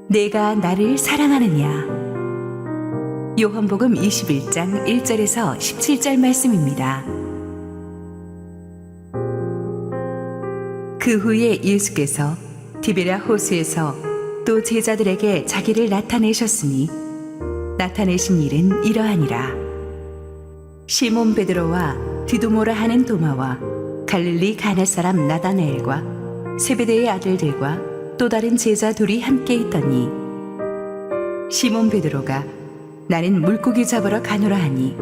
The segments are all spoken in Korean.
내가 나를 사랑하느냐. 요한복음 21장 1절에서 17절 말씀입니다. 그 후에 예수께서 디베랴 호수에서 또 제자들에게 자기를 나타내셨으니 나타내신 일은 이러하니라. 시몬 베드로와 디두모라 하는 도마와 갈릴리 가나 사람 나다나엘과 세베대의 아들들과 또 다른 제자 둘이 함께 있더니 시몬 베드로가 나는 물고기 잡으러 가노라 하니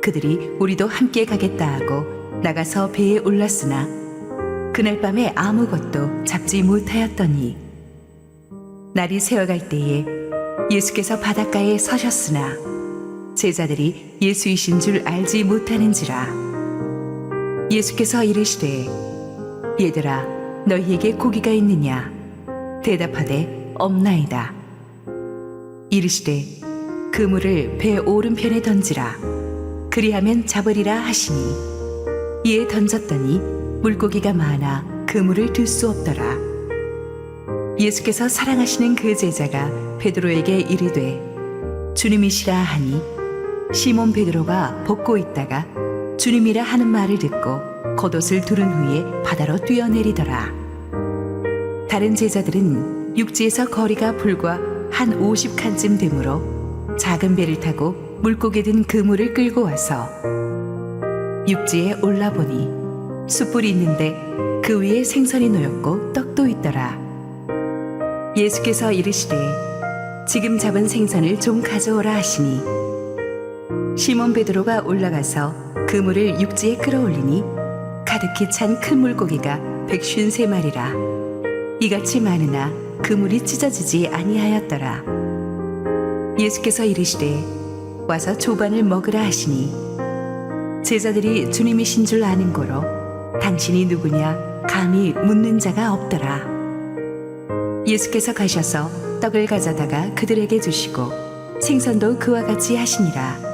그들이 우리도 함께 가겠다 하고 나가서 배에 올랐으나 그날 밤에 아무것도 잡지 못하였더니 날이 새어갈 때에 예수께서 바닷가에 서셨으나 제자들이 예수이신 줄 알지 못하는지라. 예수께서 이르시되 얘들아 너희에게 고기가 있느냐. 대답하되 없나이다. 이르시되 그물을 배 오른편에 던지라. 그리하면 잡으리라 하시니 이에 던졌더니 물고기가 많아 그물을 들 수 없더라. 예수께서 사랑하시는 그 제자가 베드로에게 이르되 주님이시라 하니 시몬 베드로가 벗고 있다가 주님이라 하는 말을 듣고 겉옷을 두른 후에 바다로 뛰어내리더라. 다른 제자들은 육지에서 거리가 불과 한 50칸쯤 되므로 작은 배를 타고 물고기 든 그물을 끌고 와서 육지에 올라보니 숯불이 있는데 그 위에 생선이 놓였고 떡도 있더라. 예수께서 이르시되 지금 잡은 생선을 좀 가져오라 하시니 시몬 베드로가 올라가서 그물을 육지에 끌어올리니 가득히 찬 큰 물고기가 153마리라. 이같이 많으나 그물이 찢어지지 아니하였더라. 예수께서 이르시되 와서 조반을 먹으라 하시니 제자들이 주님이신 줄 아는 고로 당신이 누구냐 감히 묻는 자가 없더라. 예수께서 가셔서 떡을 가져다가 그들에게 주시고 생선도 그와 같이 하시니라.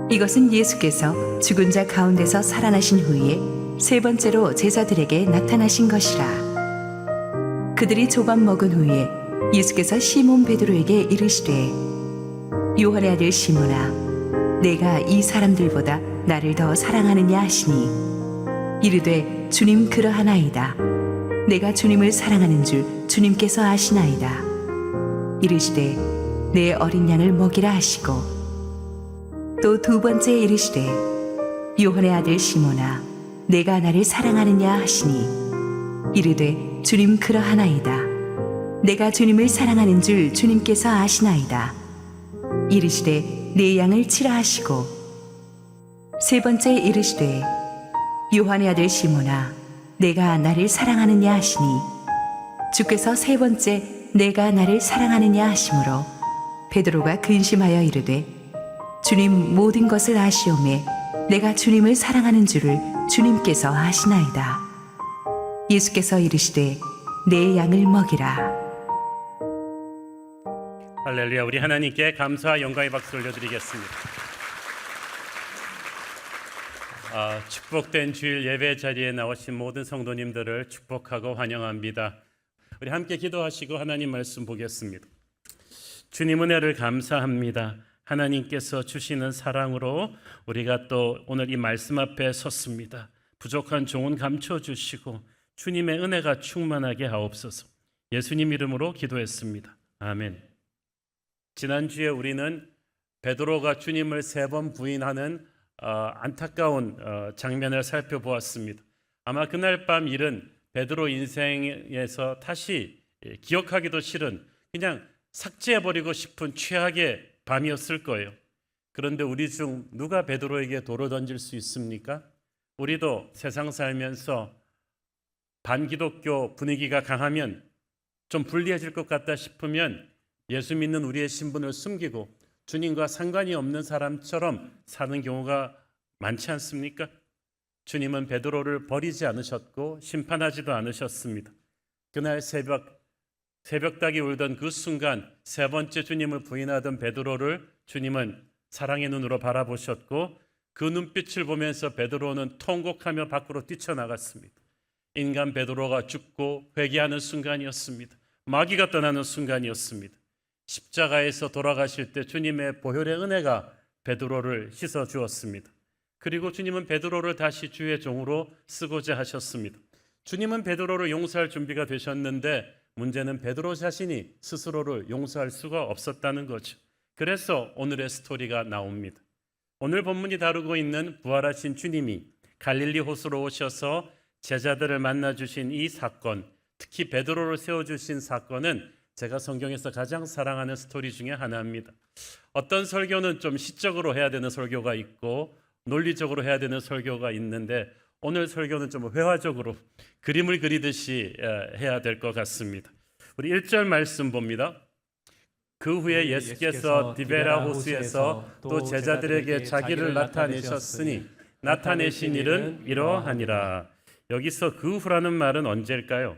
이것은 예수께서 죽은 자 가운데서 살아나신 후에 세 번째로 제자들에게 나타나신 것이라. 그들이 조반 먹은 후에 예수께서 시몬 베드로에게 이르시되 요한의 아들 시몬아 내가 이 사람들보다 나를 더 사랑하느냐 하시니 이르되 주님 그러하나이다. 내가 주님을 사랑하는 줄 주님께서 아시나이다. 이르시되 내 어린 양을 먹이라 하시고 또 두 번째 이르시되 요한의 아들 시몬아 내가 나를 사랑하느냐 하시니 이르되 주님 그러하나이다. 내가 주님을 사랑하는 줄 주님께서 아시나이다. 이르시되 내 양을 치라 하시고 세 번째 이르시되 요한의 아들 시몬아 내가 나를 사랑하느냐 하시니 주께서 세 번째 내가 나를 사랑하느냐 하시므로 베드로가 근심하여 이르되 주님 모든 것을 아시오매 내가 주님을 사랑하는 줄을 주님께서 아시나이다. 예수께서 이르시되 내 양을 먹이라. 할렐루야. 우리 하나님께 감사와 영광의 박수 올려드리겠습니다. 축복된 주일 예배 자리에 나오신 모든 성도님들을 축복하고 환영합니다. 우리 함께 기도하시고 하나님 말씀 보겠습니다. 주님 은혜를 감사합니다. 하나님께서 주시는 사랑으로 우리가 또 오늘 이 말씀 앞에 섰습니다. 부족한 종은 감춰주시고 주님의 은혜가 충만하게 하옵소서. 예수님 이름으로 기도했습니다. 아멘. 지난주에 우리는 베드로가 주님을 3번 부인하는 안타까운 장면을 살펴보았습니다. 아마 그날 밤 일은 베드로 인생에서 다시 기억하기도 싫은 그냥 삭제해버리고 싶은 최악의 밤이었을 거예요. 그런데 우리 중 누가 베드로에게 돌을 던질 수 있습니까? 우리도 세상 살면서 반기독교 분위기가 강하면 좀 불리해질 것 같다 싶으면 예수 믿는 우리의 신분을 숨기고 주님과 상관이 없는 사람처럼 사는 경우가 많지 않습니까? 주님은 베드로를 버리지 않으셨고 심판하지도 않으셨습니다. 그날 새벽닭이 울던 그 순간 세 번째 주님을 부인하던 베드로를 주님은 사랑의 눈으로 바라보셨고 그 눈빛을 보면서 베드로는 통곡하며 밖으로 뛰쳐나갔습니다. 인간 베드로가 죽고 회개하는 순간이었습니다. 마귀가 떠나는 순간이었습니다. 십자가에서 돌아가실 때 주님의 보혈의 은혜가 베드로를 씻어 주었습니다. 그리고 주님은 베드로를 다시 주의 종으로 쓰고자 하셨습니다. 주님은 베드로를 용서할 준비가 되셨는데 문제는 베드로 자신이 스스로를 용서할 수가 없었다는 거죠. 그래서 오늘의 스토리가 나옵니다. 오늘 본문이 다루고 있는 부활하신 주님이 갈릴리 호수로 오셔서 제자들을 만나 주신 이 사건, 특히 베드로를 세워 주신 사건은 제가 성경에서 가장 사랑하는 스토리 중에 하나입니다. 어떤 설교는 좀 시적으로 해야 되는 설교가 있고 논리적으로 해야 되는 설교가 있는데 오늘 설교는 좀 회화적으로 그림을 그리듯이 해야 될 것 같습니다. 우리 1절 말씀 봅니다. 그 후에 예수께서 디베라 호수에서 또 제자들에게 자기를 나타내셨으니 나타내신 일은 이러하니라. 여기서 그 후라는 말은 언제일까요?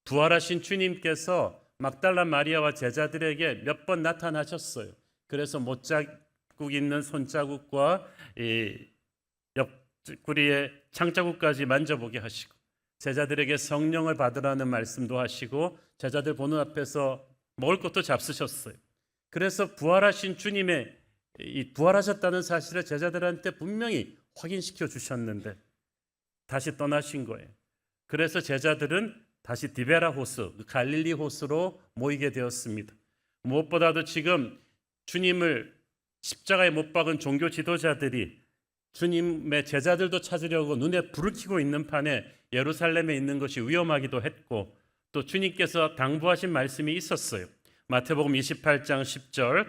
부활하신 주님께서 막달라 마리아와 제자들에게 몇 번 나타나셨어요. 그래서 못자국 있는 손자국과 이 옆구리에 창자국까지 만져보게 하시고 제자들에게 성령을 받으라는 말씀도 하시고 제자들 보는 앞에서 먹을 것도 잡수셨어요. 그래서 부활하신 주님의 이 부활하셨다는 사실을 제자들한테 분명히 확인시켜 주셨는데 다시 떠나신 거예요. 그래서 제자들은 다시 디베라 호수, 갈릴리 호수로 모이게 되었습니다. 무엇보다도 지금 주님을 십자가에 못 박은 종교 지도자들이 주님의 제자들도 찾으려고 눈에 불을 켜고 있는 판에 예루살렘에 있는 것이 위험하기도 했고 또 주님께서 당부하신 말씀이 있었어요. 마태복음 28장 10절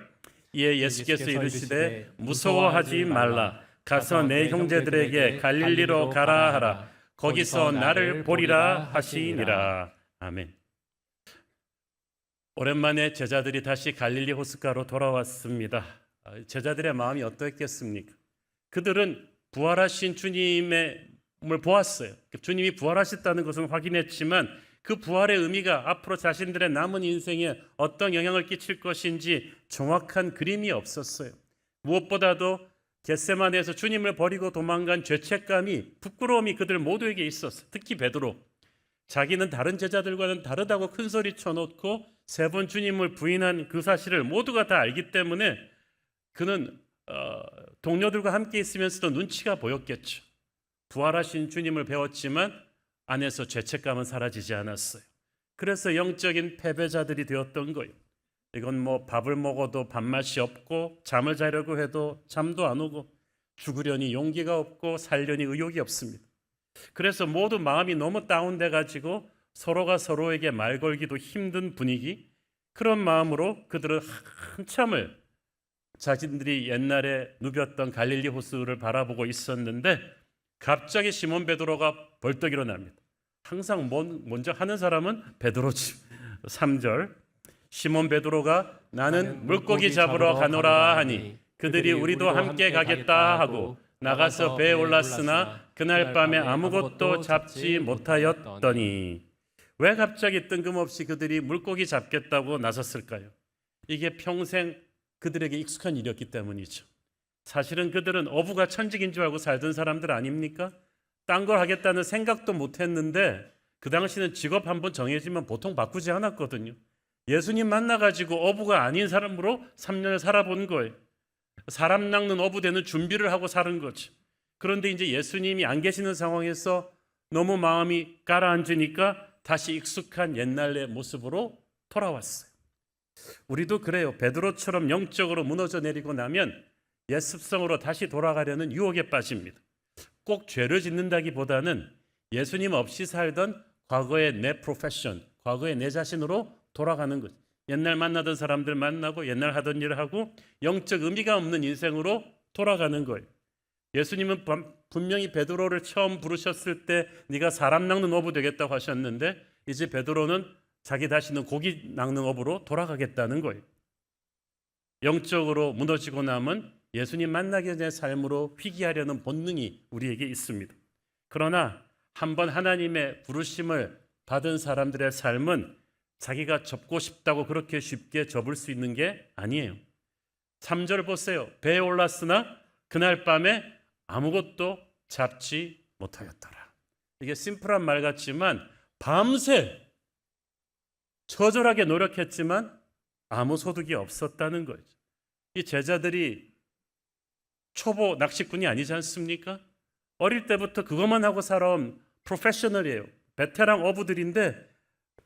이에 예수께서 이르시되 무서워하지 말라 가서 내 형제들에게 갈릴리로 가라 하라 거기서 나를 보리라 하시니라. 아멘. 오랜만에 제자들이 다시 갈릴리 호숫가로 돌아왔습니다. 제자들의 마음이 어떠했겠습니까? 그들은 부활하신 주님을 보았어요. 주님이 부활하셨다는 것은 확인했지만 그 부활의 의미가 앞으로 자신들의 남은 인생에 어떤 영향을 끼칠 것인지 정확한 그림이 없었어요. 무엇보다도 겟세마네에서 주님을 버리고 도망간 죄책감이, 부끄러움이 그들 모두에게 있었어요. 특히 베드로. 자기는 다른 제자들과는 다르다고 큰 소리 쳐놓고 세 번 주님을 부인한 그 사실을 모두가 다 알기 때문에 그는 동료들과 함께 있으면서도 눈치가 보였겠죠. 부활하신 주님을 배웠지만 안에서 죄책감은 사라지지 않았어요. 그래서 영적인 패배자들이 되었던 거예요. 이건 뭐 밥을 먹어도 밥맛이 없고 잠을 자려고 해도 잠도 안 오고 죽으려니 용기가 없고 살려니 의욕이 없습니다. 그래서 모두 마음이 너무 다운돼 가지고 서로가 서로에게 말 걸기도 힘든 분위기, 그런 마음으로 그들은 한참을 자신들이 옛날에 누볐던 갈릴리 호수를 바라보고 있었는데 갑자기 시몬 베드로가 벌떡 일어납니다. 항상 먼저 하는 사람은 베드로지. 3절 시몬 베드로가 나는 물고기 잡으러 가노라 하니 그들이 우리도 함께 가겠다 하고 나가서 배에 올랐으나 그날 밤에 아무것도 잡지 못하였더니. 왜 갑자기 뜬금없이 그들이 물고기 잡겠다고 나섰을까요? 이게 평생 그들에게 익숙한 일이었기 때문이죠. 사실은 그들은 어부가 천직인 줄 알고 살던 사람들 아닙니까? 딴 걸 하겠다는 생각도 못했는데 그 당시는 직업 한번 정해지면 보통 바꾸지 않았거든요. 예수님 만나가지고 어부가 아닌 사람으로 3년을 살아본 거예요. 사람 낚는 어부 되는 준비를 하고 사는 거죠. 그런데 이제 예수님이 안 계시는 상황에서 너무 마음이 가라앉으니까 다시 익숙한 옛날의 모습으로 돌아왔어요. 우리도 그래요. 베드로처럼 영적으로 무너져 내리고 나면 옛 습성으로 다시 돌아가려는 유혹에 빠집니다. 꼭 죄를 짓는다기보다는 예수님 없이 살던 과거의 내 프로페션, 과거의 내 자신으로 돌아가는 것. 옛날 만나던 사람들 만나고 옛날 하던 일을 하고 영적 의미가 없는 인생으로 돌아가는 거예요. 예수님은 분명히 베드로를 처음 부르셨을 때 네가 사람 낚는 어부 되겠다고 하셨는데 이제 베드로는 자기 다시는 고기 낚는 어부로 돌아가겠다는 거예요. 영적으로 무너지고 남은 예수님 만나기 전의 삶으로 회귀하려는 본능이 우리에게 있습니다. 그러나 한번 하나님의 부르심을 받은 사람들의 삶은 자기가 접고 싶다고 그렇게 쉽게 접을 수 있는 게 아니에요. 3절 보세요. 배에 올랐으나 그날 밤에 아무것도 잡지 못하였더라. 이게 심플한 말 같지만 밤새 처절하게 노력했지만 아무 소득이 없었다는 거죠. 이 제자들이 초보 낚시꾼이 아니지 않습니까? 어릴 때부터 그것만 하고 살아온 프로페셔널이에요. 베테랑 어부들인데,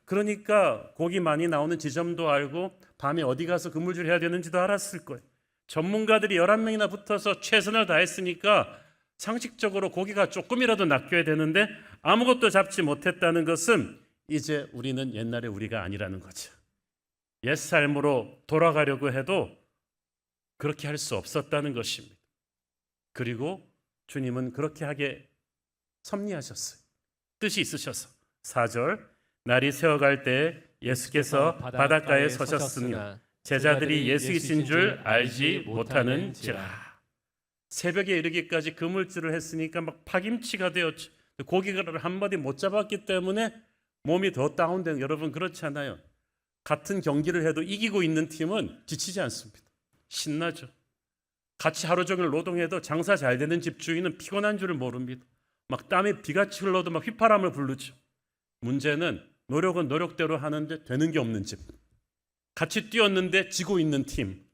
그러니까 고기 많이 나오는 지점도 알고 밤에 어디 가서 그물질 해야 되는지도 알았을 거예요. 전문가들이 11명이나 붙어서 최선을 다했으니까 상식적으로 고기가 조금이라도 낚여야 되는데 아무것도 잡지 못했다는 것은 이제 우리는 옛날의 우리가 아니라는 거죠. 옛 삶으로 돌아가려고 해도 그렇게 할 수 없었다는 것입니다. 그리고 주님은 그렇게 하게 섭리하셨어요. 뜻이 있으셔서. 4절, 날이 새어갈 때 예수께서 바닷가에 서셨으며 제자들이 예수이신 줄 알지 못하는지라. 새벽에 이르기까지 그물질을 했으니까 막 파김치가 되었죠. 고기를 한 마디 못 잡았기 때문에 몸이 더 다운된, 여러분 그렇지 않아요? 같은 경기를 해도 이기고 있는 팀은 지치지 않습니다. 신나죠. 같이 하루 종일 노동해도 장사 잘 되는 집주인은 피곤한 줄을 모릅니다. 막 땀에 비같이 흘러도 막 휘파람을 부르죠. 문제는 노력은 노력대로 하는데 되는 게 없는 집. 같이 뛰었는데 지고 있는 팀.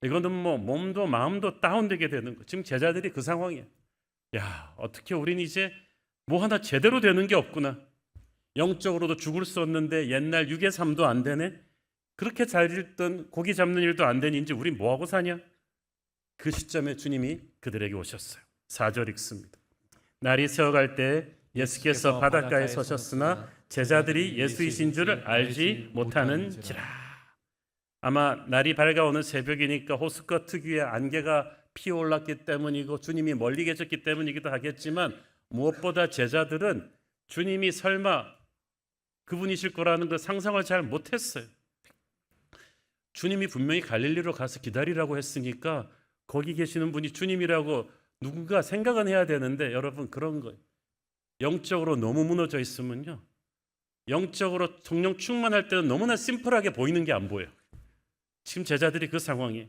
이거는 뭐 몸도 마음도 다운되게 되는 거. 지금 제자들이 그 상황이에요. 야, 어떻게 우린 이제 뭐 하나 제대로 되는 게 없구나. 영적으로도 죽을 수 없는데 옛날 육의 삶도 안 되네. 그렇게 잘 읽던 고기 잡는 일도 안 되니 이제 우린 뭐 하고 사냐? 그 시점에 주님이 그들에게 오셨어요. 4절 읽습니다. 날이 새어갈 때 예수께서 바닷가에 서셨으나 제자들이 예수이신 줄을 알지 못하는지라. 아마 날이 밝아오는 새벽이니까 호숫가 특유의 안개가 피어올랐기 때문이고 주님이 멀리 계셨기 때문이기도 하겠지만, 무엇보다 제자들은 주님이 설마 그분이실 거라는 걸 상상을 잘 못했어요. 주님이 분명히 갈릴리로 가서 기다리라고 했으니까 거기 계시는 분이 주님이라고 누군가 생각은 해야 되는데, 여러분 그런 거예요. 영적으로 너무 무너져 있으면요, 영적으로 성령 충만할 때는 너무나 심플하게 보이는 게 안 보여요. 지금 제자들이 그 상황이에요.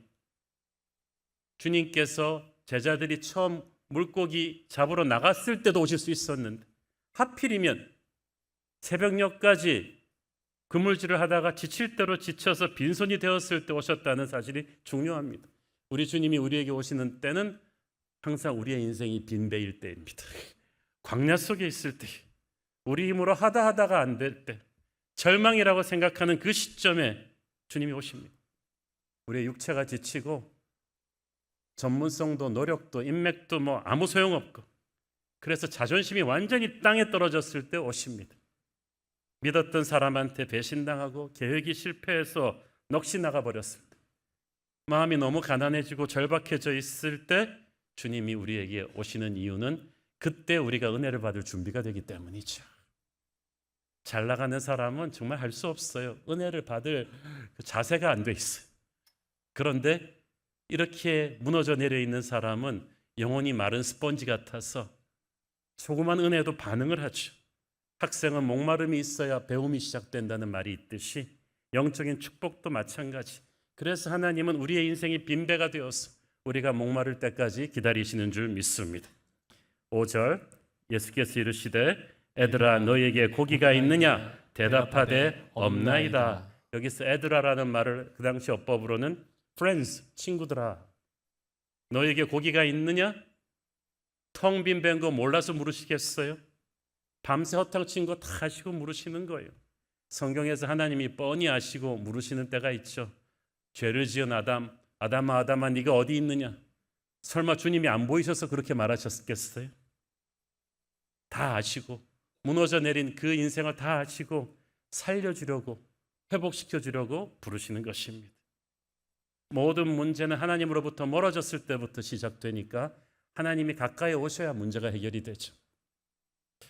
주님께서 제자들이 처음 물고기 잡으러 나갔을 때도 오실 수 있었는데, 하필이면 새벽녘까지 그물질을 하다가 지칠 대로 지쳐서 빈손이 되었을 때 오셨다는 사실이 중요합니다. 우리 주님이 우리에게 오시는 때는 항상 우리의 인생이 빈배일 때입니다. 광야 속에 있을 때, 우리 힘으로 하다가 안 될 때, 절망이라고 생각하는 그 시점에 주님이 오십니다. 우리의 육체가 지치고 전문성도 노력도 인맥도 뭐 아무 소용없고, 그래서 자존심이 완전히 땅에 떨어졌을 때 오십니다. 믿었던 사람한테 배신당하고 계획이 실패해서 넋이 나가버렸을 때, 마음이 너무 가난해지고 절박해져 있을 때 주님이 우리에게 오시는 이유는 그때 우리가 은혜를 받을 준비가 되기 때문이죠. 잘 나가는 사람은 정말 할 수 없어요. 은혜를 받을 자세가 안 돼 있어요. 그런데 이렇게 무너져 내려 있는 사람은 영혼이 마른 스펀지 같아서 조그만 은혜도 반응을 하죠. 학생은 목마름이 있어야 배움이 시작된다는 말이 있듯이 영적인 축복도 마찬가지. 그래서 하나님은 우리의 인생이 빈배가 되어서 우리가 목마를 때까지 기다리시는 줄 믿습니다. 5절, 예수께서 이르시되 애들아 너희에게 고기가 있느냐? 대답하되 없나이다. 여기서 애들아라는 말을 그 당시 어법으로는 friends, 친구들아, 너희에게 고기가 있느냐? 텅 빈 밴 거 몰라서 물으시겠어요? 밤새 허탕친 거 다 아시고 물으시는 거예요. 성경에서 하나님이 뻔히 아시고 물으시는 때가 있죠. 죄를 지은 아담아 네가 어디 있느냐? 설마 주님이 안 보이셔서 그렇게 말하셨겠어요? 다 아시고 무너져 내린 그 인생을 다 아시고 살려주려고, 회복시켜주려고 부르시는 것입니다. 모든 문제는 하나님으로부터 멀어졌을 때부터 시작되니까 하나님이 가까이 오셔야 문제가 해결이 되죠.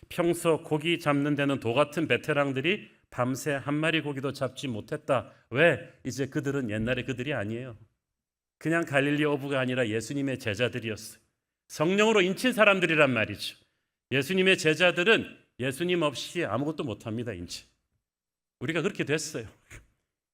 평소 고기 잡는 데는 도 같은 베테랑들이 밤새 한 마리 고기도 잡지 못했다. 왜? 이제 그들은 옛날의 그들이 아니에요. 그냥 갈릴리 어부가 아니라 예수님의 제자들이었어요. 성령으로 인친 사람들이란 말이죠. 예수님의 제자들은 예수님 없이 아무것도 못합니다. 이제 우리가 그렇게 됐어요.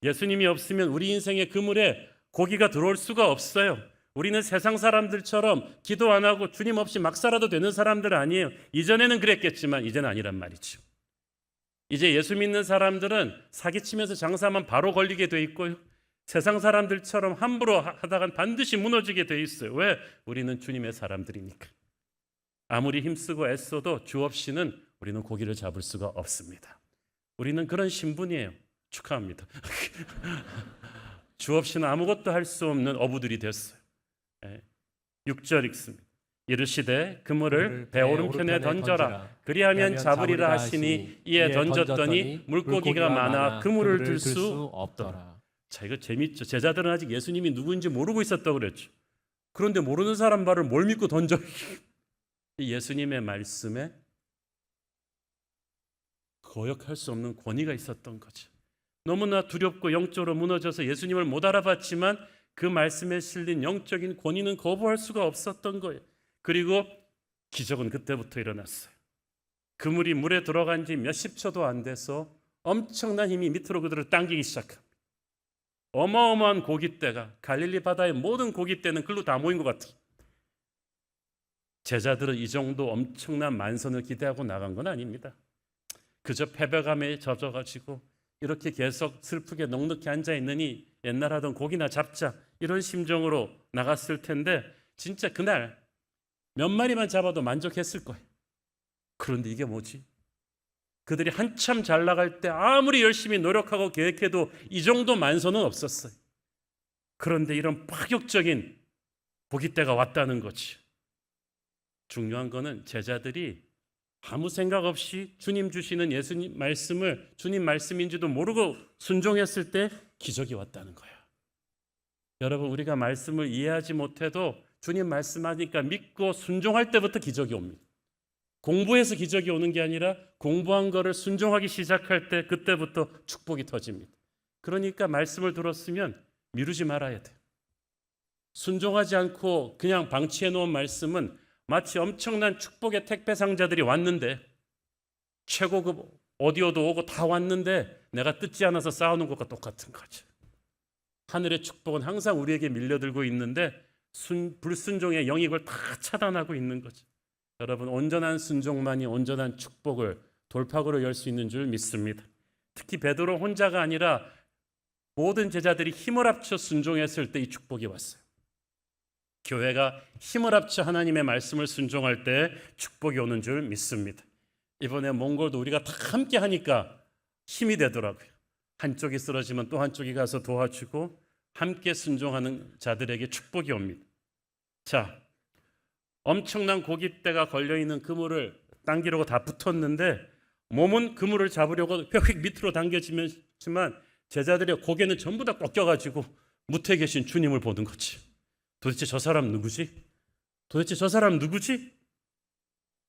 예수님이 없으면 우리 인생의 그물에 고기가 들어올 수가 없어요. 우리는 세상 사람들처럼 기도 안 하고 주님 없이 막 살아도 되는 사람들 아니에요. 이전에는 그랬겠지만 이제는 아니란 말이죠. 이제 예수 믿는 사람들은 사기치면서 장사하면 바로 걸리게 돼 있고요. 세상 사람들처럼 함부로 하다간 반드시 무너지게 돼 있어요. 왜? 우리는 주님의 사람들이니까. 아무리 힘쓰고 애써도 주 없이는 우리는 고기를 잡을 수가 없습니다. 우리는 그런 신분이에요. 축하합니다. 주 없이는 아무것도 할 수 없는 어부들이 됐어요. 6절 읽습니다. 이르시되 그물을 배 오른편에 던져라. 그리하면 잡으리라 하시니 이에 던졌더니 물고기가 많아 그물을 들 수 없더라. 자, 이거 재밌죠. 제자들은 아직 예수님이 누구인지 모르고 있었다고 그랬죠. 그런데 모르는 사람 말을 뭘 믿고 던져? 예수님의 말씀에 거역할 수 없는 권위가 있었던 거죠. 너무나 두렵고 영적으로 무너져서 예수님을 못 알아봤지만 그 말씀에 실린 영적인 권위는 거부할 수가 없었던 거예요. 그리고 기적은 그때부터 일어났어요. 그물이 물에 들어간 지 몇십 초도 안 돼서 엄청난 힘이 밑으로 그들을 당기기 시작합니다. 어마어마한 고깃대가, 갈릴리 바다의 모든 고깃대는 글로 다 모인 것 같아요. 제자들은 이 정도 엄청난 만선을 기대하고 나간 건 아닙니다. 그저 패배감에 젖어가지고 이렇게 계속 슬프게 넉넉히 앉아있느니 옛날 하던 고기나 잡자 이런 심정으로 나갔을 텐데 진짜 그날 몇 마리만 잡아도 만족했을 거예요. 그런데 이게 뭐지? 그들이 한참 잘 나갈 때 아무리 열심히 노력하고 계획해도 이 정도 만선은 없었어요. 그런데 이런 파격적인 고깃대가 왔다는 거지. 중요한 거는 제자들이 아무 생각 없이 주님 주시는 예수님 말씀을 주님 말씀인지도 모르고 순종했을 때 기적이 왔다는 거야. 여러분, 우리가 말씀을 이해하지 못해도 주님 말씀하니까 믿고 순종할 때부터 기적이 옵니다. 공부해서 기적이 오는 게 아니라 공부한 거를 순종하기 시작할 때 그때부터 축복이 터집니다. 그러니까 말씀을 들었으면 미루지 말아야 돼요. 순종하지 않고 그냥 방치해 놓은 말씀은 마치 엄청난 축복의 택배 상자들이 왔는데 최고급 오디오도 오고 다 왔는데 내가 뜯지 않아서 쌓아놓은 것과 똑같은 거죠. 하늘의 축복은 항상 우리에게 밀려들고 있는데 불순종의 영이 그걸 다 차단하고 있는 거죠. 여러분, 온전한 순종만이 온전한 축복을 돌파구로 열 수 있는 줄 믿습니다. 특히 베드로 혼자가 아니라 모든 제자들이 힘을 합쳐 순종했을 때 이 축복이 왔어요. 교회가 힘을 합쳐 하나님의 말씀을 순종할 때 축복이 오는 줄 믿습니다. 이번에 몽골도 우리가 다 함께 하니까 힘이 되더라고요. 한쪽이 쓰러지면 또 한쪽이 가서 도와주고 함께 순종하는 자들에게 축복이 옵니다. 자, 엄청난 고깃대가 걸려있는 그물을 당기려고 다 붙었는데 몸은 그물을 잡으려고 휙휙 밑으로 당겨지지만 제자들의 고개는 전부 다 꺾여가지고 무태 계신 주님을 보는 거지. 도대체 저 사람 누구지? 도대체 저 사람 누구지?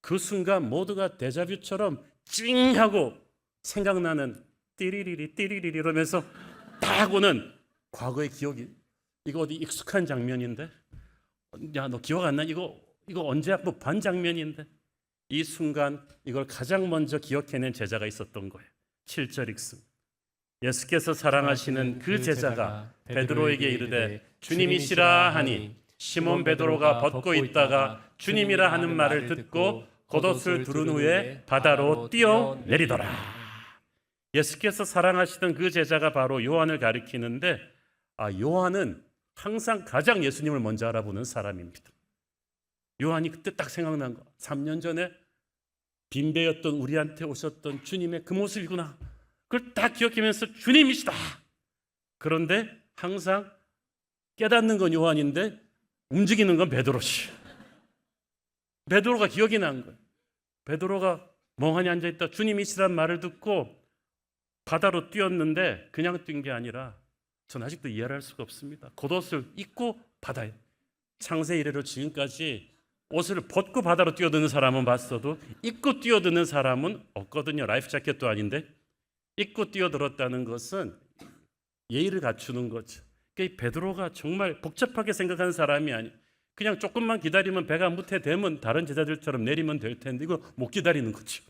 그 순간 모두가 데자뷰처럼 찡 하고 생각나는 띠리리리 띠리리리 이러면서 딱 오는 과거의 기억이, 이거 어디 익숙한 장면인데, 야 너 기억 안 나? 이거 언제 한번 반 장면인데. 이 순간 이걸 가장 먼저 기억해낸 제자가 있었던 거예요. 7절 읽습니다. 예수께서 사랑하시는 그 제자가 베드로에게 이르되 주님이시라 하니 시몬 베드로가 벗고 있다가 주님이라 하는 말을 듣고 겉옷을 두른 후에 바다로 뛰어내리더라. 예수께서 사랑하시던 그 제자가 바로 요한을 가리키는데, 요한은 항상 가장 예수님을 먼저 알아보는 사람입니다. 요한이 그때 딱 생각난 거, 3년 전에 빈배였던 우리한테 오셨던 주님의 그 모습이구나. 그걸 딱 기억하면서 주님이시다. 그런데 항상 깨닫는 건 요한인데 움직이는 건 베드로시. 베드로가 기억이 난 거예요. 베드로가 멍하니 앉아있다 주님이시란 말을 듣고 바다로 뛰었는데 그냥 뛴 게 아니라, 전 아직도 이해를 할 수가 없습니다. 겉옷을 입고 바다에, 창세 이래로 지금까지 옷을 벗고 바다로 뛰어드는 사람은 봤어도 입고 뛰어드는 사람은 없거든요. 라이프 자켓도 아닌데. 입고 뛰어들었다는 것은 예의를 갖추는 거죠. 그러니까 베드로가 정말 복잡하게 생각하는 사람이 아니에요. 그냥 조금만 기다리면 배가 무태되면 다른 제자들처럼 내리면 될 텐데 이거 못 기다리는 거죠.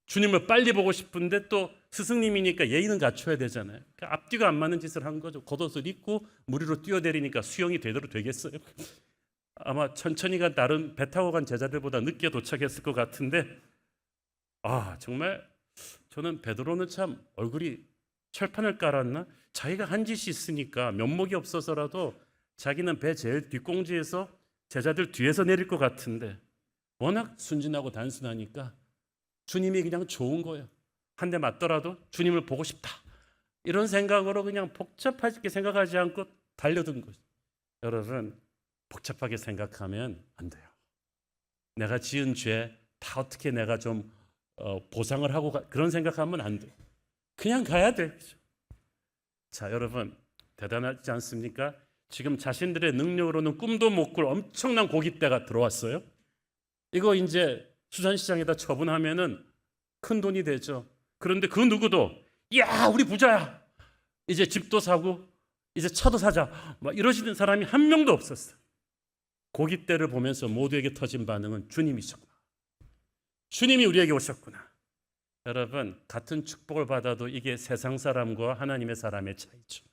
주님을 빨리 보고 싶은데 또 스승님이니까 예의는 갖춰야 되잖아요. 그러니까 앞뒤가 안 맞는 짓을 한 거죠. 겉옷을 입고 무리로 뛰어내리니까 수영이 되도록 되겠어요. 아마 천천히가 다른 배 타고 간 제자들보다 늦게 도착했을 것 같은데, 정말 저는 베드로는 참 얼굴이 철판을 깔았나? 자기가 한 짓이 있으니까 면목이 없어서라도 자기는 배 제일 뒷공지에서 제자들 뒤에서 내릴 것 같은데, 워낙 순진하고 단순하니까 주님이 그냥 좋은 거예요. 한 대 맞더라도 주님을 보고 싶다, 이런 생각으로 그냥 복잡하게 생각하지 않고 달려든 거죠. 여러분, 복잡하게 생각하면 안 돼요. 내가 지은 죄 다 어떻게 내가 좀 보상을 하고 그런 생각하면 안 돼요. 그냥 가야 돼. 그렇죠? 자, 여러분, 대단하지 않습니까? 지금 자신들의 능력으로는 꿈도 못 꿀 엄청난 고깃대가 들어왔어요. 이거 이제 수산시장에다 처분하면은 큰 돈이 되죠. 그런데 그 누구도 야, 우리 부자야, 이제 집도 사고 이제 차도 사자, 막 이러시는 사람이 한 명도 없었어요. 고깃대를 보면서 모두에게 터진 반응은 주님이셨구나, 주님이 우리에게 오셨구나. 여러분, 같은 축복을 받아도 이게 세상 사람과 하나님의 사람의 차이죠.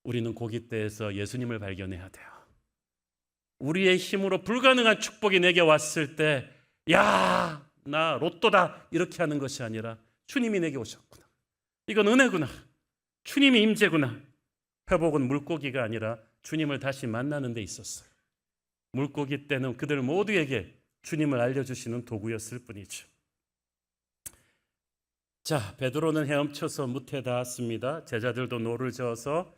우리는 고깃대에서 예수님을 발견해야 돼요. 우리의 힘으로 불가능한 축복이 내게 왔을 때, 야, 나 로또다, 이렇게 하는 것이 아니라 주님이 내게 오셨구나, 이건 은혜구나, 주님이 임재구나. 회복은 물고기가 아니라 주님을 다시 만나는 데 있었어요. 물고기 때는 그들 모두에게 주님을 알려주시는 도구였을 뿐이죠. 자, 베드로는 헤엄쳐서 무태 닿았습니다. 제자들도 노를 저어서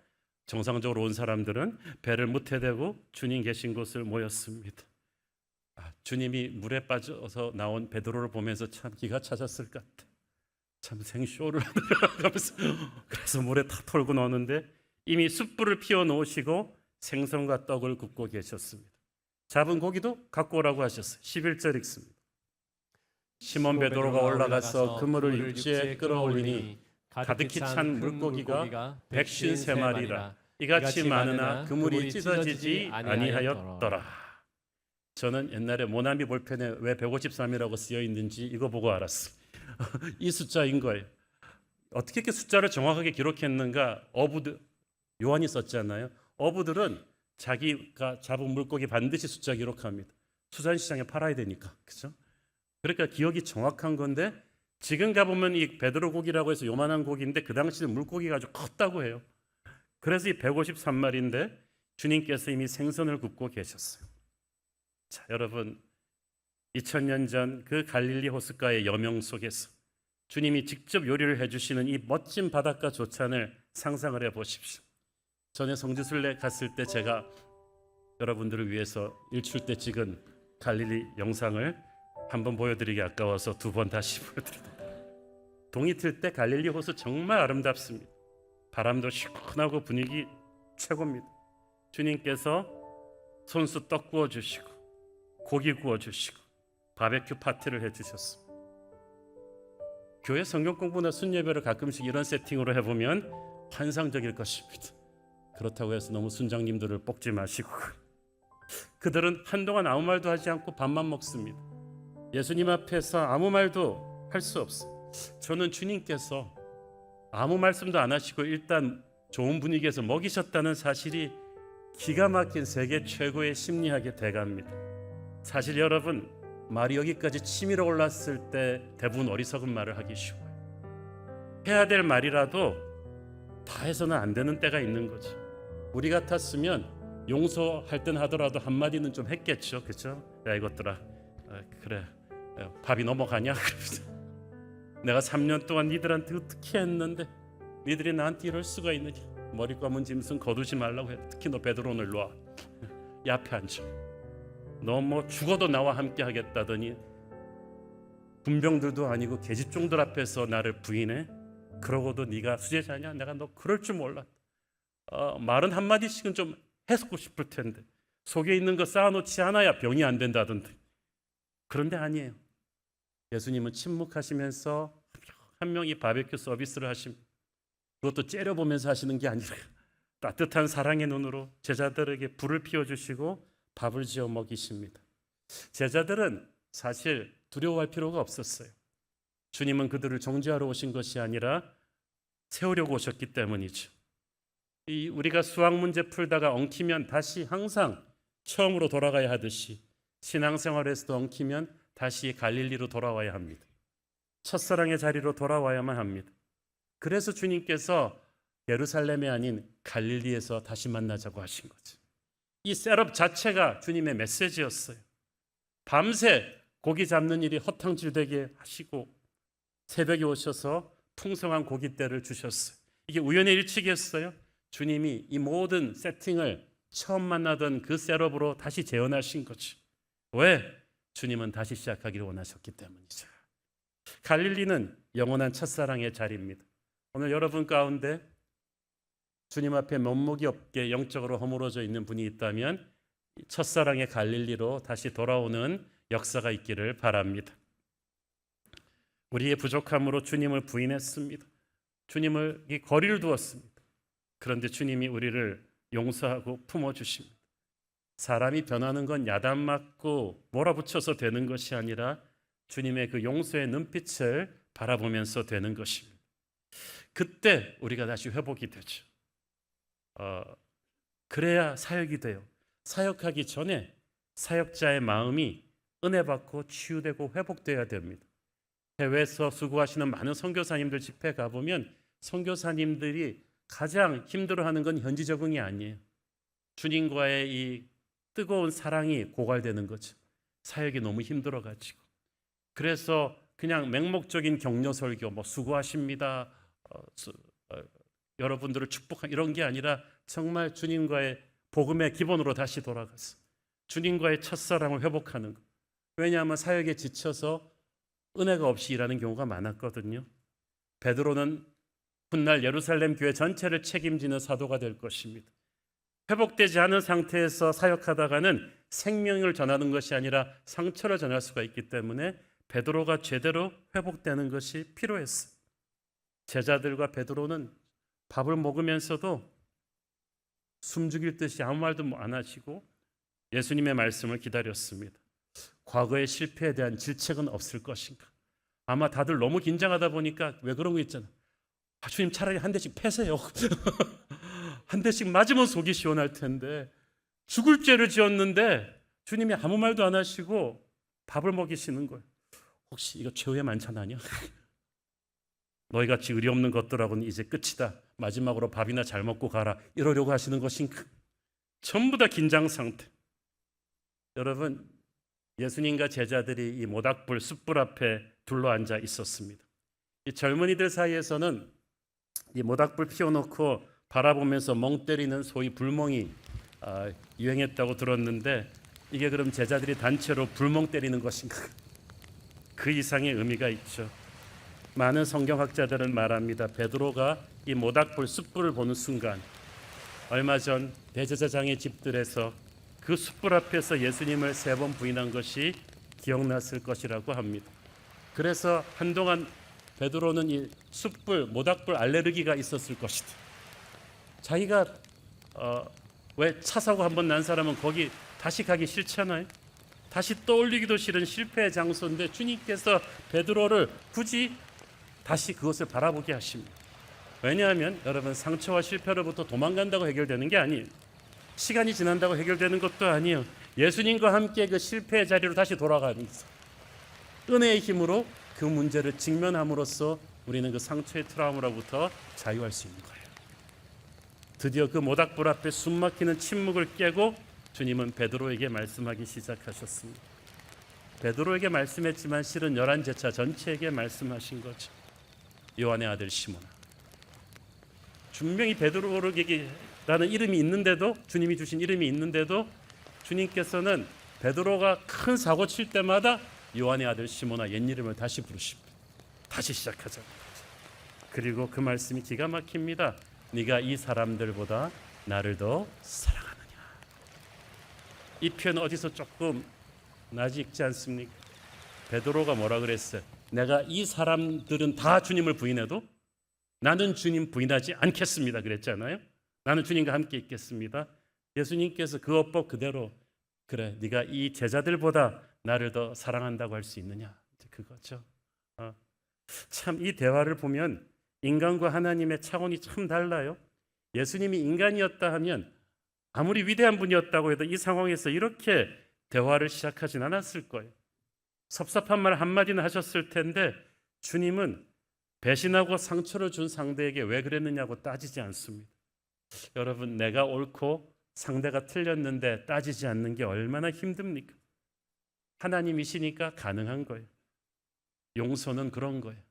정상적으로 온 사람들은 배를 무태 대고 주님 계신 곳을 모였습니다. 주님이 물에 빠져서 나온 베드로를 보면서 참 기가 차졌을 것 같아. 참 생쇼를 하면서 그래서 물에 탁 털고 나오는데 이미 숯불을 피워 놓으시고 생선과 떡을 굽고 계셨습니다. 잡은 고기도 갖고 오라고 하셨어요. 11절 읽습니다. 시몬 베드로가 올라가서 그물을 육지에 끌어올리니 가득히 찬 물고기가 153마리라. 이같이 많으나 그물이 찢어지지 아니하였더라. 저는 옛날에 모나미 볼펜에 왜 153이라고 쓰여 있는지 이거 보고 알았어요. 이 숫자인 거예요. 어떻게 이렇게 숫자를 정확하게 기록했는가? 어부들, 요한이 썼잖아요. 어부들은 자기가 잡은 물고기 반드시 숫자 기록합니다. 수산시장에 팔아야 되니까, 그렇죠? 그러니까 기억이 정확한 건데, 지금 가보면 이 베드로 고기라고 해서 요만한 고기인데 그 당시는 물고기가 아주 컸다고 해요. 그래서 이 153마리인데 주님께서 이미 생선을 굽고 계셨어요. 자, 여러분, 2000년 전 그 갈릴리 호숫가의 여명 속에서 주님이 직접 요리를 해주시는 이 멋진 바닷가 조찬을 상상을 해보십시오. 전에 성지순례 갔을 때 제가 여러분들을 위해서 일출 때 찍은 갈릴리 영상을 한번 보여드리기 아까워서 두 번 다시 보여드립니다. 동이 틀 때 갈릴리 호수 정말 아름답습니다. 바람도 시원하고 분위기 최고입니다. 주님께서 손수 떡 구워주시고 고기 구워주시고 바베큐 파티를 해주셨습니다. 교회 성경 공부나 순예배를 가끔씩 이런 세팅으로 해보면 환상적일 것입니다. 그렇다고 해서 너무 순장님들을 뽑지 마시고, 그들은 한동안 아무 말도 하지 않고 밥만 먹습니다. 예수님 앞에서 아무 말도 할 수 없어요. 저는 주님께서 아무 말씀도 안 하시고 일단 좋은 분위기에서 먹이셨다는 사실이 기가 막힌 세계 최고의 심리학의 대가입니다. 사실 여러분, 말이 여기까지 치밀어 올랐을 때 대부분 어리석은 말을 하기 쉬워요. 해야 될 말이라도 다 해서는 안 되는 때가 있는 거죠. 우리 같았으면 용서할 땐 하더라도 한마디는 좀 했겠죠. 그렇죠? 야, 이것들아, 그래, 밥이 넘어가냐? 내가 3년 동안 니들한테 어떻게 했는데 니들이 나한테 이럴 수가 있느냐? 머리 감은 짐승 거두지 말라고 해. 특히 너 베드로는 일로 와. 이 앞에 앉아. 너 뭐 죽어도 나와 함께 하겠다더니 군병들도 아니고 계집종들 앞에서 나를 부인해? 그러고도 네가 수제자냐? 내가 너 그럴 줄 몰랐다. 말은 한마디씩은 좀 해주고 싶을 텐데 속에 있는 거 쌓아놓지 않아야 병이 안 된다던데. 그런데 아니에요. 예수님은 침묵하시면서 한 명이 바베큐 서비스를 하십니다. 그것도 째려보면서 하시는 게 아니라 따뜻한 사랑의 눈으로 제자들에게 불을 피워주시고 밥을 지어 먹이십니다. 제자들은 사실 두려워할 필요가 없었어요. 주님은 그들을 정죄하러 오신 것이 아니라 세우려고 오셨기 때문이죠. 우리가 수학 문제 풀다가 엉키면 다시 항상 처음으로 돌아가야 하듯이 신앙생활에서도 엉키면 다시 갈릴리로 돌아와야 합니다. 첫사랑의 자리로 돌아와야만 합니다. 그래서 주님께서 예루살렘이 아닌 갈릴리에서 다시 만나자고 하신 거죠. 이 셋업 자체가 주님의 메시지였어요. 밤새 고기 잡는 일이 허탕질되게 하시고 새벽에 오셔서 풍성한 고깃대를 주셨어요. 이게 우연의 일치겠어요? 주님이 이 모든 세팅을 처음 만나던 그 셋업으로 다시 재현하신 거죠. 왜? 주님은 다시 시작하기를 원하셨기 때문이죠. 갈릴리는 영원한 첫사랑의 자리입니다. 오늘 여러분 가운데 주님 앞에 면목이 없게 영적으로 허물어져 있는 분이 있다면 첫사랑의 갈릴리로 다시 돌아오는 역사가 있기를 바랍니다. 우리의 부족함으로 주님을 부인했습니다. 주님을 거리를 두었습니다. 그런데 주님이 우리를 용서하고 품어주십니다. 사람이 변하는 건 야단 맞고 몰아붙여서 되는 것이 아니라 주님의 그 용서의 눈빛을 바라보면서 되는 것입니다. 그때 우리가 다시 회복이 되죠. 그래야 사역이 돼요. 사역하기 전에 사역자의 마음이 은혜 받고 치유되고 회복돼야 됩니다. 해외에서 수고하시는 많은 선교사님들 집회 가보면 선교사님들이 가장 힘들어하는 건 현지 적응이 아니에요. 주님과의 이 뜨거운 사랑이 고갈되는 거죠. 사역이 너무 힘들어가지고. 그래서 그냥 맹목적인 격려 설교, 수고하십니다, 여러분들을 축복한 이런 게 아니라 정말 주님과의 복음의 기본으로 다시 돌아가서 주님과의 첫사랑을 회복하는 것. 왜냐하면 사역에 지쳐서 은혜가 없이 일하는 경우가 많았거든요. 베드로는 훗날 예루살렘 교회 전체를 책임지는 사도가 될 것입니다. 회복되지 않은 상태에서 사역하다가는 생명을 전하는 것이 아니라 상처를 전할 수가 있기 때문에 베드로가 제대로 회복되는 것이 필요했어요. 제자들과 베드로는 밥을 먹으면서도 숨죽일 듯이 아무 말도 안 하시고 예수님의 말씀을 기다렸습니다. 과거의 실패에 대한 질책은 없을 것인가? 아마 다들 너무 긴장하다 보니까 왜 그런 거 있잖아. 주님 차라리 한 대씩 패세요. 한 대씩 맞으면 속이 시원할 텐데 죽을 죄를 지었는데 주님이 아무 말도 안 하시고 밥을 먹이시는 거예요. 혹시 이거 최후의 만찬 아니야? 너희같이 의리 없는 것들하고는 이제 끝이다. 마지막으로 밥이나 잘 먹고 가라. 이러려고 하시는 것인가? 전부 다 긴장 상태. 여러분, 예수님과 제자들이 이 모닥불 숯불 앞에 둘러앉아 있었습니다. 이 젊은이들 사이에서는 이 모닥불 피워놓고 바라보면서 멍 때리는 소위 불멍이 유행했다고 들었는데 이게 그럼 제자들이 단체로 불멍 때리는 것인가? 그 이상의 의미가 있죠. 많은 성경학자들은 말합니다. 베드로가 이 모닥불 숯불을 보는 순간 얼마 전 대제사장의 집들에서 그 숯불 앞에서 예수님을 3번 부인한 것이 기억났을 것이라고 합니다. 그래서 한동안 베드로는 이 숯불, 모닥불 알레르기가 있었을 것이다. 자기가 왜 차 사고 한번 난 사람은 거기 다시 가기 싫잖아요. 다시 떠올리기도 싫은 실패의 장소인데 주님께서 베드로를 굳이 다시 그것을 바라보게 하십니다. 왜냐하면 여러분, 상처와 실패로부터 도망간다고 해결되는 게 아니에요. 시간이 지난다고 해결되는 것도 아니에요. 예수님과 함께 그 실패의 자리로 다시 돌아가면서 은혜의 힘으로 그 문제를 직면함으로써 우리는 그 상처의 트라우마로부터 자유할 수 있는 거예요. 드디어 그 모닥불 앞에 숨막히는 침묵을 깨고 주님은 베드로에게 말씀하기 시작하셨습니다. 베드로에게 말씀했지만 실은 11제자 전체에게 말씀하신 거죠. 요한의 아들 시몬아, 분명히 베드로에게라는 이름이 있는데도, 주님이 주신 이름이 있는데도 주님께서는 베드로가 큰 사고 칠 때마다 요한의 아들 시몬아 옛 이름을 다시 부르십니다. 다시 시작하자. 그리고 그 말씀이 기가 막힙니다. 네가 이 사람들보다 나를 더 사랑하느냐. 이 표현 어디서 조금 낯이 익지 않습니까? 베드로가 뭐라 그랬어요? 내가 이 사람들은 다 주님을 부인해도 나는 주님 부인하지 않겠습니다 그랬잖아요. 나는 주님과 함께 있겠습니다. 예수님께서 그 어법 그대로, 그래 네가 이 제자들보다 나를 더 사랑한다고 할 수 있느냐, 그거죠. 참 이 대화를 보면 인간과 하나님의 차원이 참 달라요. 예수님이 인간이었다 하면 아무리 위대한 분이었다고 해도 이 상황에서 이렇게 대화를 시작하진 않았을 거예요. 섭섭한 말 한마디는 하셨을 텐데 주님은 배신하고 상처를 준 상대에게 왜 그랬느냐고 따지지 않습니다. 여러분, 내가 옳고 상대가 틀렸는데 따지지 않는 게 얼마나 힘듭니까? 하나님이시니까 가능한 거예요. 용서는 그런 거예요.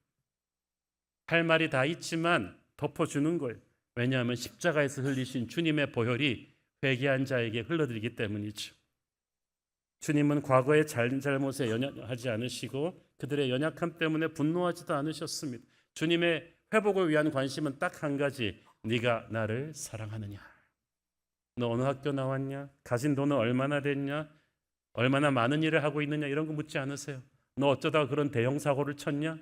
할 말이 다 있지만 덮어주는 거예요. 왜냐하면 십자가에서 흘리신 주님의 보혈이 회개한 자에게 흘러들기 때문이죠. 주님은 과거의 잘못에 연연하지 않으시고 그들의 연약함 때문에 분노하지도 않으셨습니다. 주님의 회복을 위한 관심은 딱 한 가지, 네가 나를 사랑하느냐? 너 어느 학교 나왔냐? 가진 돈은 얼마나 됐냐? 얼마나 많은 일을 하고 있느냐? 이런 거 묻지 않으세요. 너 어쩌다 그런 대형 사고를 쳤냐?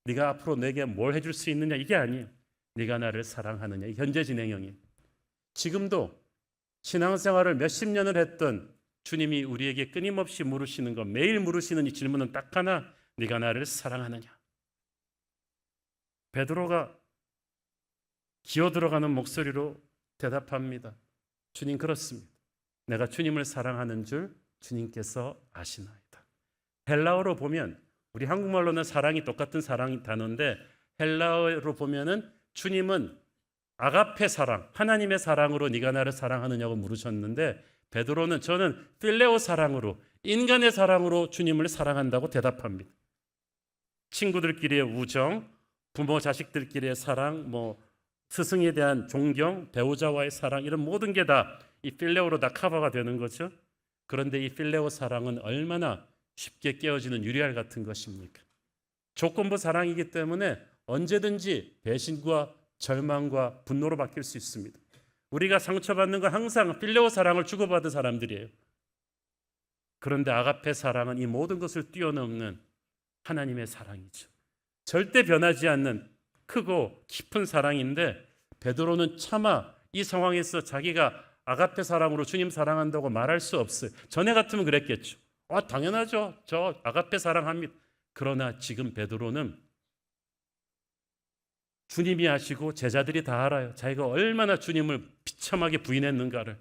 네가 앞으로 내게 뭘 해줄 수 있느냐? 이게 아니에요. 네가 나를 사랑하느냐? 현재 진행형이에요. 지금도 신앙생활을 몇십 년을 했던 주님이 우리에게 끊임없이 물으시는 것, 매일 물으시는 이 질문은 딱 하나, 네가 나를 사랑하느냐? 베드로가 기어 들어가는 목소리로 대답합니다. 주님, 그렇습니다. 내가 주님을 사랑하는 줄 주님께서 아시나이다. 헬라어로 보면 우리 한국말로는 사랑이 똑같은 사랑이 단어인데 헬라어로 보면은 주님은 아가페 사랑, 하나님의 사랑으로 네가 나를 사랑하느냐고 물으셨는데 베드로는 저는 필레오 사랑으로, 인간의 사랑으로 주님을 사랑한다고 대답합니다. 친구들끼리의 우정, 부모 자식들끼리의 사랑, 스승에 대한 존경, 배우자와의 사랑, 이런 모든 게 다 이 필레오로 다 커버가 되는 거죠. 그런데 이 필레오 사랑은 얼마나 쉽게 깨어지는 유리알 같은 것입니까? 조건부 사랑이기 때문에 언제든지 배신과 절망과 분노로 바뀔 수 있습니다. 우리가 상처받는 건 항상 필레오 사랑을 주고받은 사람들이에요. 그런데 아가페 사랑은 이 모든 것을 뛰어넘는 하나님의 사랑이죠. 절대 변하지 않는 크고 깊은 사랑인데 베드로는 차마 이 상황에서 자기가 아가페 사랑으로 주님 사랑한다고 말할 수 없어요. 전에 같으면 그랬겠죠. 당연하죠. 저 아가페 사랑합니다. 그러나 지금 베드로는 주님이 아시고 제자들이 다 알아요. 자기가 얼마나 주님을 비참하게 부인했는가를.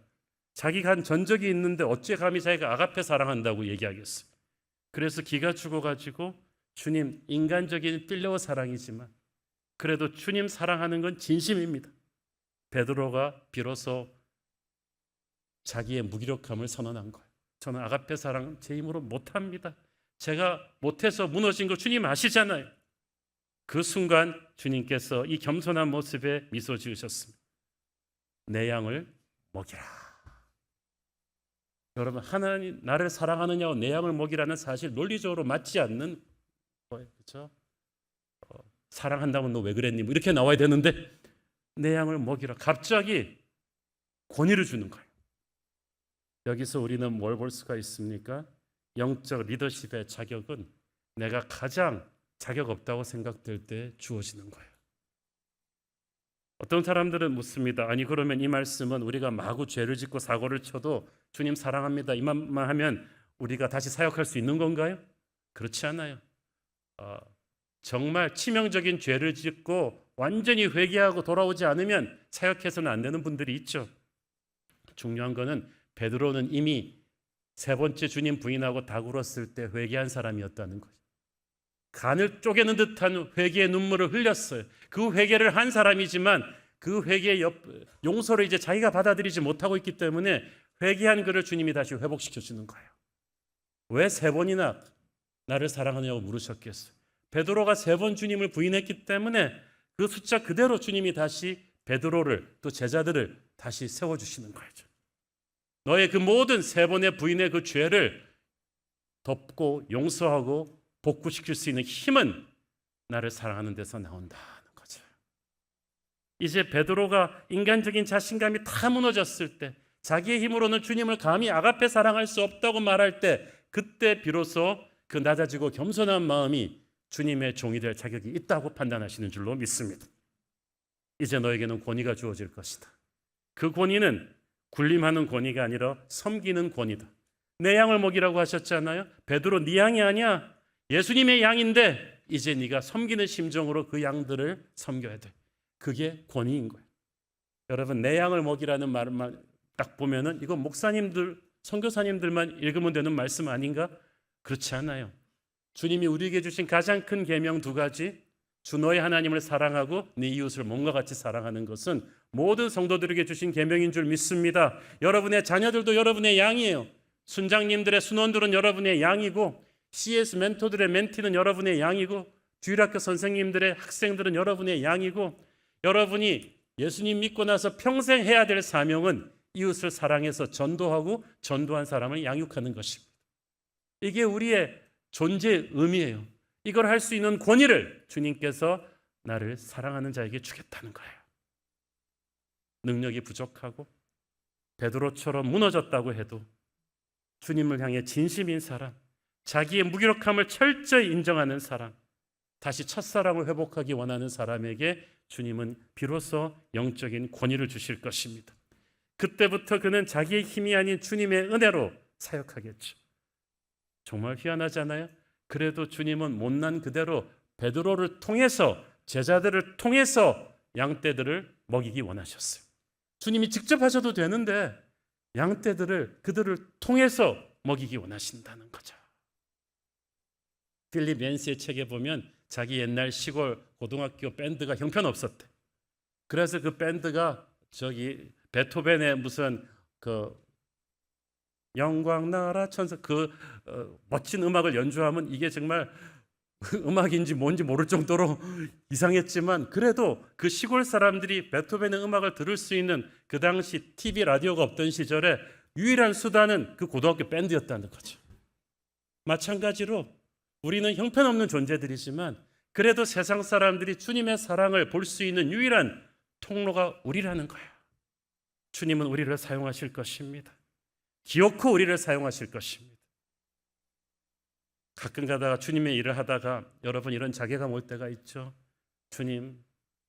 자기가 한 전적이 있는데 어째 감히 자기가 아가페 사랑한다고 얘기하겠어요. 그래서 기가 죽어가지고 주님, 인간적인 필레오 사랑이지만 그래도 주님 사랑하는 건 진심입니다. 베드로가 비로소 자기의 무기력함을 선언한 거예요. 저는 아가페 사랑 제 힘으로 못합니다. 제가 못해서 무너진 거 주님 아시잖아요. 그 순간 주님께서 이 겸손한 모습에 미소 지으셨습니다. 내 양을 먹이라. 여러분, 하나님 나를 사랑하느냐고 내 양을 먹이라는 사실 논리적으로 맞지 않는 거예요. 그렇죠? 사랑한다면 너 왜 그랬니? 이렇게 나와야 되는데 내 양을 먹이라. 갑자기 권위를 주는 거예요. 여기서 우리는 뭘 볼 수가 있습니까? 영적 리더십의 자격은 내가 가장 자격 없다고 생각될 때 주어지는 거예요. 어떤 사람들은 묻습니다. 아니 그러면 이 말씀은 우리가 마구 죄를 짓고 사고를 쳐도 주님 사랑합니다 이 말만 하면 우리가 다시 사역할 수 있는 건가요? 그렇지 않아요. 정말 치명적인 죄를 짓고 완전히 회개하고 돌아오지 않으면 사역해서는 안 되는 분들이 있죠. 중요한 거는 베드로는 이미 세 번째 주님 부인하고 다 굴었을 때 회개한 사람이었다는 거죠. 간을 쪼개는 듯한 회개의 눈물을 흘렸어요. 그 회개를 한 사람이지만 그 회개의 용서를 이제 자기가 받아들이지 못하고 있기 때문에 회개한 그를 주님이 다시 회복시켜 주는 거예요. 왜 세 번이나 나를 사랑하냐고 물으셨겠어요. 베드로가 세 번 주님을 부인했기 때문에 그 숫자 그대로 주님이 다시 베드로를 또 제자들을 다시 세워주시는 거죠. 너의 그 모든 세 번의 부인의 그 죄를 덮고 용서하고 복구시킬 수 있는 힘은 나를 사랑하는 데서 나온다는 거죠. 이제 베드로가 인간적인 자신감이 다 무너졌을 때 자기의 힘으로는 주님을 감히 아가페 사랑할 수 없다고 말할 때 그때 비로소 그 낮아지고 겸손한 마음이 주님의 종이 될 자격이 있다고 판단하시는 줄로 믿습니다. 이제 너에게는 권위가 주어질 것이다. 그 권위는 군림하는 권위가 아니라 섬기는 권위다. 내 양을 먹이라고 하셨잖아요. 베드로 네 양이 아니야. 예수님의 양인데 이제 네가 섬기는 심정으로 그 양들을 섬겨야 돼. 그게 권위인 거예요. 여러분, 내 양을 먹이라는 말만 딱 보면은 이거 목사님들, 선교사님들만 읽으면 되는 말씀 아닌가? 그렇지 않아요. 주님이 우리에게 주신 가장 큰 계명 두 가지, 주 너의 하나님을 사랑하고 네 이웃을 몸과 같이 사랑하는 것은 모든 성도들에게 주신 계명인 줄 믿습니다. 여러분의 자녀들도 여러분의 양이에요. 순장님들의 순원들은 여러분의 양이고, CS 멘토들의 멘티는 여러분의 양이고, 주일학교 선생님들의 학생들은 여러분의 양이고, 여러분이 예수님 믿고 나서 평생 해야 될 사명은 이웃을 사랑해서 전도하고 전도한 사람을 양육하는 것입니다. 이게 우리의 존재의 의미예요. 이걸 할 수 있는 권위를 주님께서 나를 사랑하는 자에게 주겠다는 거예요. 능력이 부족하고 베드로처럼 무너졌다고 해도 주님을 향해 진심인 사람, 자기의 무기력함을 철저히 인정하는 사람, 다시 첫사랑을 회복하기 원하는 사람에게 주님은 비로소 영적인 권위를 주실 것입니다. 그때부터 그는 자기의 힘이 아닌 주님의 은혜로 사역하겠죠. 정말 희한하잖아요. 그래도 주님은 못난 그대로 베드로를 통해서, 제자들을 통해서 양떼들을 먹이기 원하셨어요. 주님이 직접 하셔도 되는데 양떼들을 그들을 통해서 먹이기 원하신다는 거죠. 필립 얀스의 책에 보면 자기 옛날 시골 고등학교 밴드가 형편없었대. 그래서 그 밴드가 저기 베토벤의 무슨 그 영광 나라 천사 멋진 음악을 연주하면 이게 정말 음악인지 뭔지 모를 정도로 이상했지만, 그래도 그 시골 사람들이 베토벤의 음악을 들을 수 있는 그 당시 TV 라디오가 없던 시절에 유일한 수단은 그 고등학교 밴드였다는 거죠. 마찬가지로 우리는 형편없는 존재들이지만 그래도 세상 사람들이 주님의 사랑을 볼 수 있는 유일한 통로가 우리라는 거예요. 주님은 우리를 사용하실 것입니다. 기어코 우리를 사용하실 것입니다. 가끔 가다가 주님의 일을 하다가 여러분 이런 자괴감 올 때가 있죠. 주님,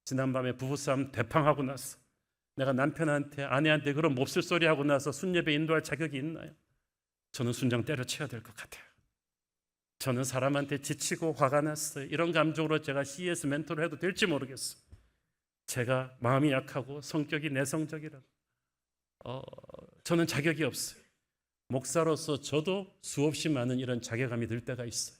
지난밤에 부부싸움 대팡하고 나서 내가 남편한테, 아내한테 그런 몹쓸 소리 하고 나서 순례배 인도할 자격이 있나요? 저는 순장 때려쳐야 될 것 같아요. 저는 사람한테 지치고 화가 났어요. 이런 감정으로 제가 CS 멘토를 해도 될지 모르겠어요. 제가 마음이 약하고 성격이 내성적이라 저는 자격이 없어요. 목사로서 저도 수없이 많은 이런 자괴감이 들 때가 있어요.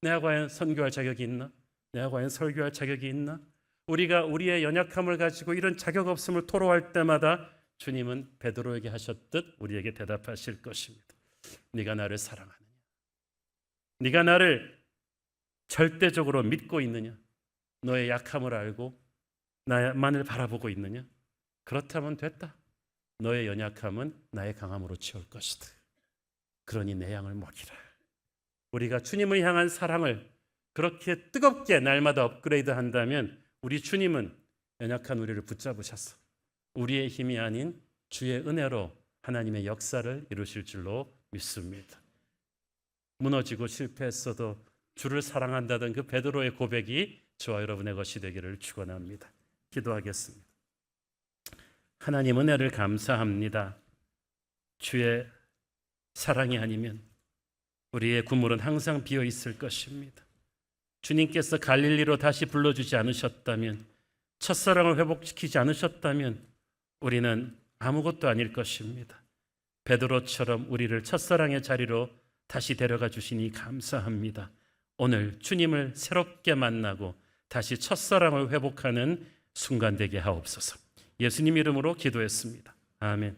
내가 과연 선교할 자격이 있나? 내가 과연 설교할 자격이 있나? 우리가 우리의 연약함을 가지고 이런 자격 없음을 토로할 때마다 주님은 베드로에게 하셨듯 우리에게 대답하실 것입니다. 네가 나를 사랑하느냐? 네가 나를 절대적으로 믿고 있느냐? 너의 약함을 알고 나만을 바라보고 있느냐? 그렇다면 됐다. 너의 연약함은 나의 강함으로 채울 것이다. 그러니 내 양을 먹이라. 우리가 주님을 향한 사랑을 그렇게 뜨겁게 날마다 업그레이드 한다면 우리 주님은 연약한 우리를 붙잡으셔서 우리의 힘이 아닌 주의 은혜로 하나님의 역사를 이루실 줄로 믿습니다. 무너지고 실패했어도 주를 사랑한다던 그 베드로의 고백이 저와 여러분의 것이 되기를 축원합니다. 기도하겠습니다. 하나님 은혜를 감사합니다. 주의 사랑이 아니면 우리의 구물은 항상 비어 있을 것입니다. 주님께서 갈릴리로 다시 불러주지 않으셨다면, 첫사랑을 회복시키지 않으셨다면 우리는 아무것도 아닐 것입니다. 베드로처럼 우리를 첫사랑의 자리로 다시 데려가 주시니 감사합니다. 오늘 주님을 새롭게 만나고 다시 첫사랑을 회복하는 순간 되게 하옵소서. 예수님 이름으로 기도했습니다. 아멘.